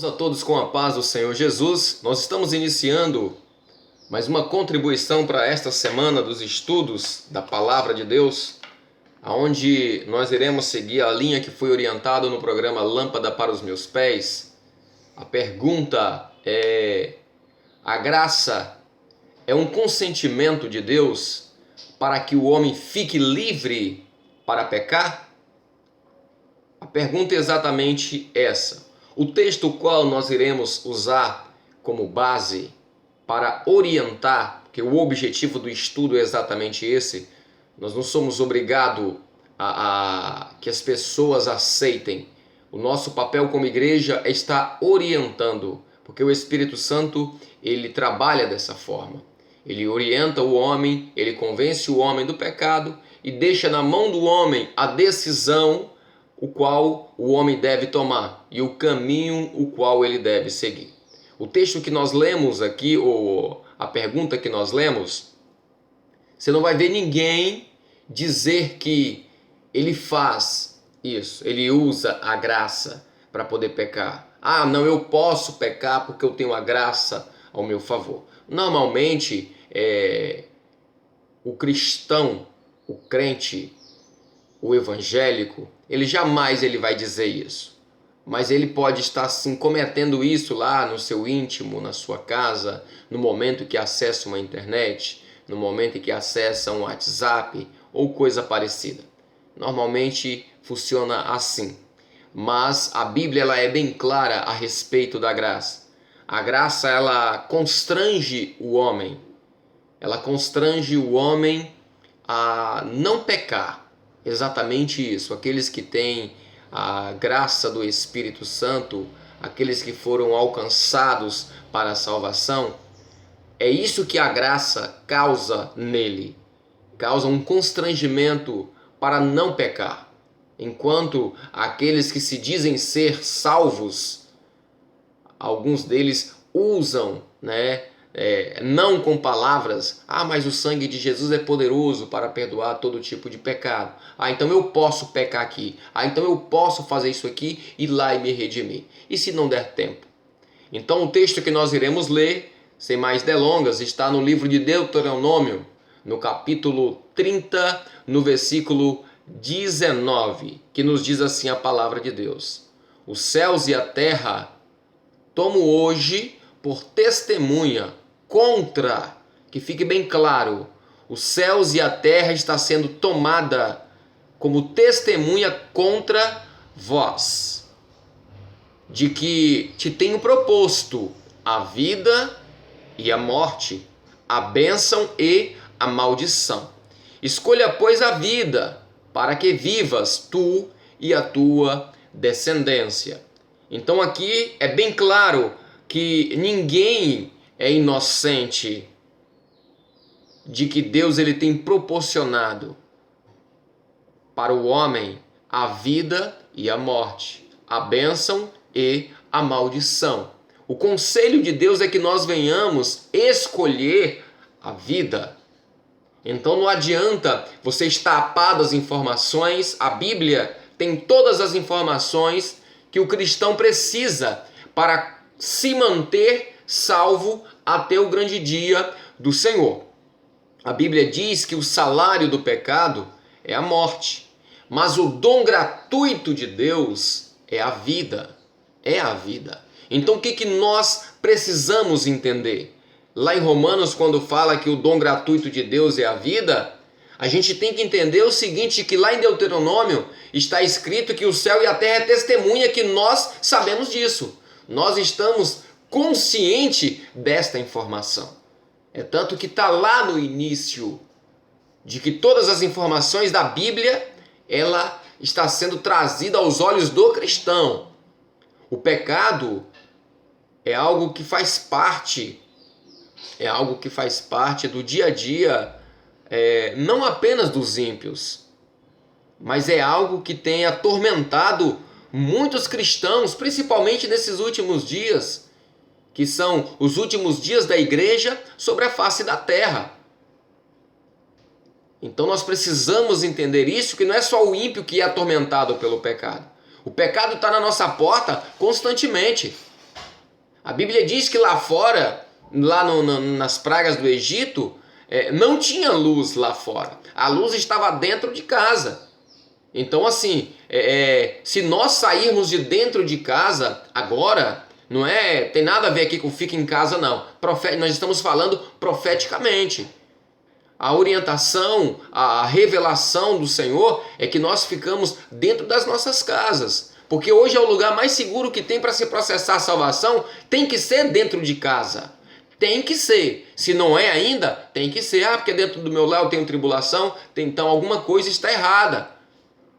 A todos com a paz do Senhor Jesus. Nós estamos iniciando mais uma contribuição para esta semana dos estudos da Palavra de Deus, aonde nós iremos seguir a linha que foi orientada no programa Lâmpada para os Meus Pés. A pergunta é: a graça é um consentimento de Deus para que o homem fique livre para pecar? A pergunta é exatamente essa. O texto qual nós iremos usar como base para orientar, porque o objetivo do estudo é exatamente esse, nós não somos obrigados a que as pessoas aceitem. O nosso papel como igreja é estar orientando, porque o Espírito Santo, ele trabalha dessa forma. Ele orienta o homem, ele convence o homem do pecado e deixa na mão do homem a decisão o qual o homem deve tomar e o caminho o qual ele deve seguir. O texto que nós lemos aqui, ou a pergunta que nós lemos, você não vai ver ninguém dizer que ele faz isso, ele usa a graça para poder pecar. Ah, não, eu posso pecar porque eu tenho a graça ao meu favor. Normalmente, o cristão, o crente, o evangélico, ele jamais vai dizer isso. Mas ele pode estar sim cometendo isso lá no seu íntimo, na sua casa, no momento que acessa uma internet, no momento que acessa um WhatsApp ou coisa parecida. Normalmente funciona assim. Mas a Bíblia ela é bem clara a respeito da graça. A graça ela constrange o homem. Ela constrange o homem a não pecar. Exatamente isso. Aqueles que têm a graça do Espírito Santo, aqueles que foram alcançados para a salvação, é isso que a graça causa nele. Causa um constrangimento para não pecar. Enquanto aqueles que se dizem ser salvos, alguns deles usam, não com palavras, mas o sangue de Jesus é poderoso para perdoar todo tipo de pecado. Então eu posso pecar aqui. Então eu posso fazer isso aqui, ir lá e me redimir. E se não der tempo? Então o texto que nós iremos ler, sem mais delongas, está no livro de Deuteronômio, no capítulo 30, no versículo 19, que nos diz assim a palavra de Deus: os céus e a terra tomo hoje por testemunha contra, que fique bem claro, os céus e a terra está sendo tomada como testemunha contra vós, de que te tenho proposto a vida e a morte, a bênção e a maldição. Escolha, pois, a vida, para que vivas tu e a tua descendência. Então aqui é bem claro que ninguém é inocente de que Deus ele tem proporcionado para o homem a vida e a morte, a bênção e a maldição. O conselho de Deus é que nós venhamos escolher a vida. Então não adianta você estar a par das informações, a Bíblia tem todas as informações que o cristão precisa para se manter salvo até o grande dia do Senhor. A Bíblia diz que o salário do pecado é a morte, mas o dom gratuito de Deus é a vida. É a vida. Então o que nós precisamos entender? Lá em Romanos, quando fala que o dom gratuito de Deus é a vida, a gente tem que entender o seguinte, que lá em Deuteronômio está escrito que o céu e a terra é testemunha que nós sabemos disso. Nós estamos conscientes desta informação. É tanto que está lá no início de que todas as informações da Bíblia, ela está sendo trazida aos olhos do cristão. O pecado é algo que faz parte, do dia a dia, não apenas dos ímpios, mas é algo que tem atormentado muitos cristãos, principalmente nesses últimos dias, que são os últimos dias da igreja sobre a face da terra. Então nós precisamos entender isso, que não é só o ímpio que é atormentado pelo pecado. O pecado está na nossa porta constantemente. A Bíblia diz que lá fora, nas pragas do Egito, não tinha luz lá fora. A luz estava dentro de casa. Então, assim, se nós sairmos de dentro de casa agora, não tem nada a ver aqui com fica em casa, não. Nós estamos falando profeticamente. A orientação, a revelação do Senhor é que nós ficamos dentro das nossas casas. Porque hoje é o lugar mais seguro que tem para se processar a salvação, tem que ser dentro de casa. Tem que ser. Se não é ainda, tem que ser. Porque dentro do meu lar eu tenho tribulação, então alguma coisa está errada.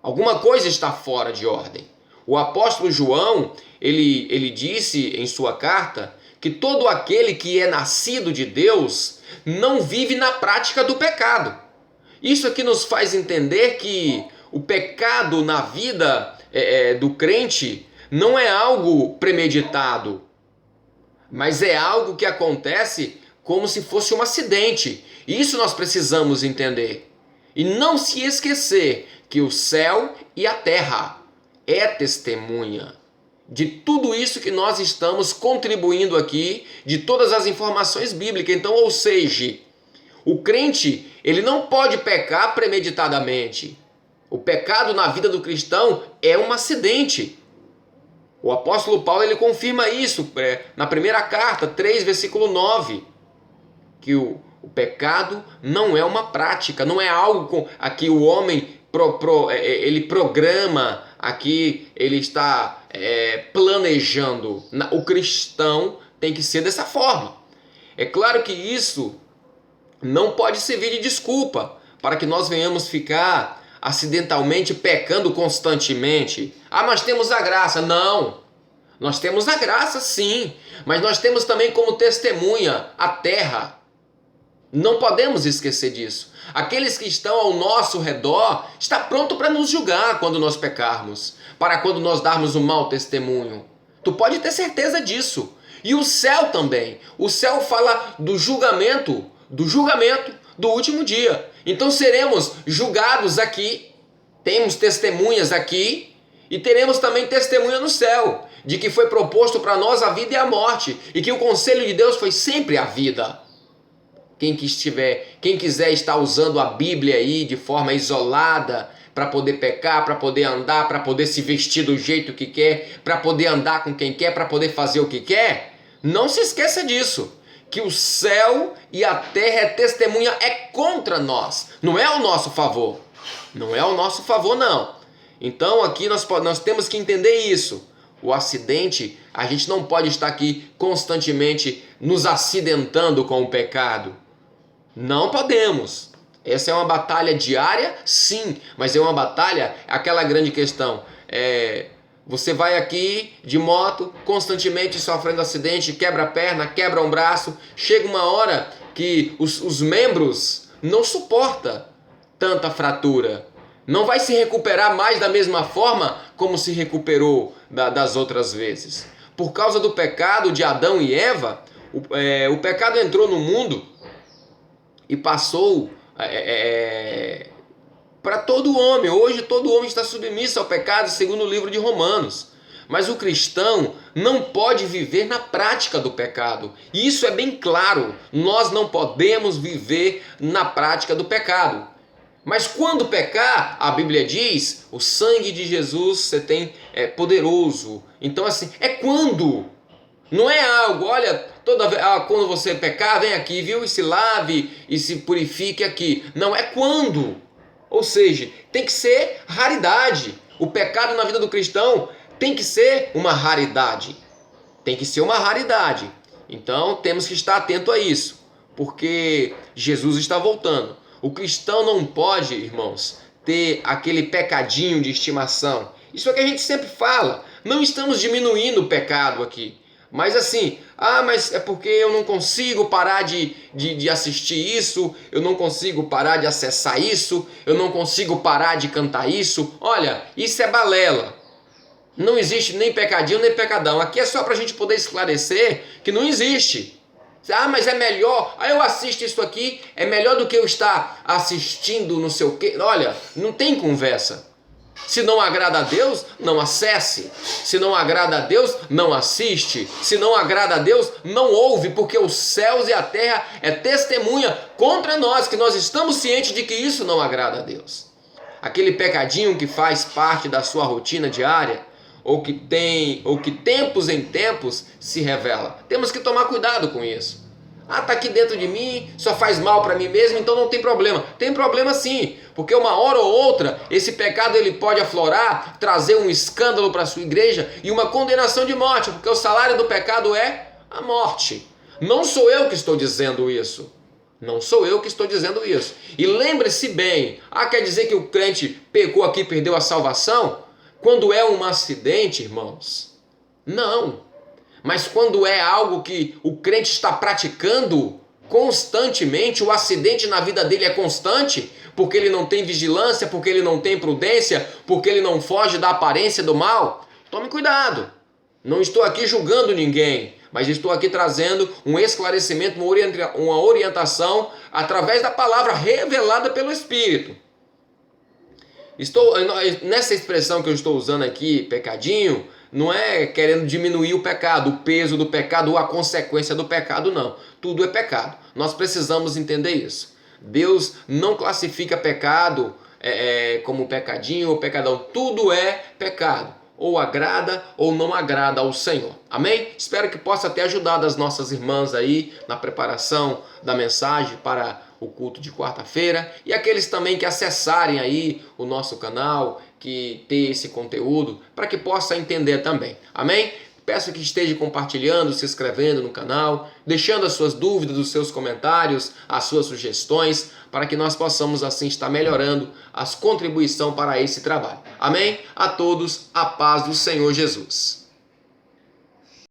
Alguma coisa está fora de ordem. O apóstolo João, ele disse em sua carta que todo aquele que é nascido de Deus não vive na prática do pecado. Isso aqui nos faz entender que o pecado na vida do crente não é algo premeditado, mas é algo que acontece como se fosse um acidente. Isso nós precisamos entender. E não se esquecer que o céu e a terra é testemunha de tudo isso que nós estamos contribuindo aqui, de todas as informações bíblicas. Então, ou seja, o crente, ele não pode pecar premeditadamente. O pecado na vida do cristão é um acidente. O apóstolo Paulo, ele confirma isso na primeira carta, 3, versículo 9, que o pecado não é uma prática, não é algo aqui o homem ele programa, aqui ele está planejando. O cristão tem que ser dessa forma. É claro que isso não pode servir de desculpa para que nós venhamos ficar acidentalmente pecando constantemente. Mas temos a graça. Não, nós temos a graça sim, mas nós temos também como testemunha a terra. Não podemos esquecer disso. Aqueles que estão ao nosso redor está pronto para nos julgar quando nós pecarmos, para quando nós darmos um mau testemunho. Tu pode ter certeza disso. E o céu também. O céu fala do julgamento do último dia. Então seremos julgados aqui, temos testemunhas aqui e teremos também testemunha no céu, de que foi proposto para nós a vida e a morte, e que o conselho de Deus foi sempre a vida. Quem quiser estar usando a Bíblia aí de forma isolada para poder pecar, para poder andar, para poder se vestir do jeito que quer, para poder andar com quem quer, para poder fazer o que quer, não se esqueça disso, que o céu e a terra testemunha contra nós, não é ao nosso favor. Não é ao nosso favor, não. Então aqui nós temos que entender isso. O acidente, a gente não pode estar aqui constantemente nos acidentando com o pecado. Não podemos. Essa é uma batalha diária, sim, mas é uma batalha, aquela grande questão. Você vai aqui de moto, constantemente sofrendo acidente, quebra a perna, quebra um braço. Chega uma hora que os membros não suportam tanta fratura. Não vai se recuperar mais da mesma forma como se recuperou das outras vezes. Por causa do pecado de Adão e Eva, o pecado entrou no mundo e passou para todo homem. Hoje todo homem está submisso ao pecado, segundo o livro de Romanos. Mas o cristão não pode viver na prática do pecado. E isso é bem claro. Nós não podemos viver na prática do pecado. Mas quando pecar, a Bíblia diz, o sangue de Jesus é poderoso. Então assim, quando? Não é algo, olha, quando você pecar, vem aqui, viu? E se lave e se purifique aqui. Não, é quando. Ou seja, tem que ser raridade. O pecado na vida do cristão tem que ser uma raridade. Tem que ser uma raridade. Então temos que estar atento a isso, porque Jesus está voltando. O cristão não pode, irmãos, ter aquele pecadinho de estimação. Isso é o que a gente sempre fala. Não estamos diminuindo o pecado aqui. Mas assim, mas é porque eu não consigo parar de assistir isso, eu não consigo parar de acessar isso, eu não consigo parar de cantar isso. Olha, isso é balela. Não existe nem pecadinho nem pecadão. Aqui é só para a gente poder esclarecer que não existe. Mas é melhor, eu assisto isso aqui, é melhor do que eu estar assistindo não sei o quê. Olha, não tem conversa. Se não agrada a Deus, não acesse. Se não agrada a Deus, não assiste. Se não agrada a Deus, não ouve, porque os céus e a terra é testemunha contra nós, que nós estamos cientes de que isso não agrada a Deus. Aquele pecadinho que faz parte da sua rotina diária, ou que tempos em tempos se revela. Temos que tomar cuidado com isso. Ah, tá aqui dentro de mim, só faz mal para mim mesmo, então não tem problema. Tem problema sim, porque uma hora ou outra esse pecado ele pode aflorar, trazer um escândalo para a sua igreja e uma condenação de morte, porque o salário do pecado é a morte. Não sou eu que estou dizendo isso. Não sou eu que estou dizendo isso. E lembre-se bem, quer dizer que o crente pecou aqui e perdeu a salvação? Quando é um acidente, irmãos? Não. Mas quando é algo que o crente está praticando constantemente, o acidente na vida dele é constante, porque ele não tem vigilância, porque ele não tem prudência, porque ele não foge da aparência do mal, tome cuidado. Não estou aqui julgando ninguém, mas estou aqui trazendo um esclarecimento, uma orientação através da palavra revelada pelo Espírito. Nessa expressão que eu estou usando aqui, pecadinho, não é querendo diminuir o pecado, o peso do pecado ou a consequência do pecado, não. Tudo é pecado. Nós precisamos entender isso. Deus não classifica pecado como pecadinho ou pecadão. Tudo é pecado. Ou agrada ou não agrada ao Senhor. Amém? Espero que possa ter ajudado as nossas irmãs aí na preparação da mensagem para o culto de quarta-feira. E aqueles também que acessarem aí o nosso canal, que tem esse conteúdo, para que possa entender também. Amém? Peço que esteja compartilhando, se inscrevendo no canal, deixando as suas dúvidas, os seus comentários, as suas sugestões, para que nós possamos assim estar melhorando as contribuições para esse trabalho. Amém? A todos, a paz do Senhor Jesus.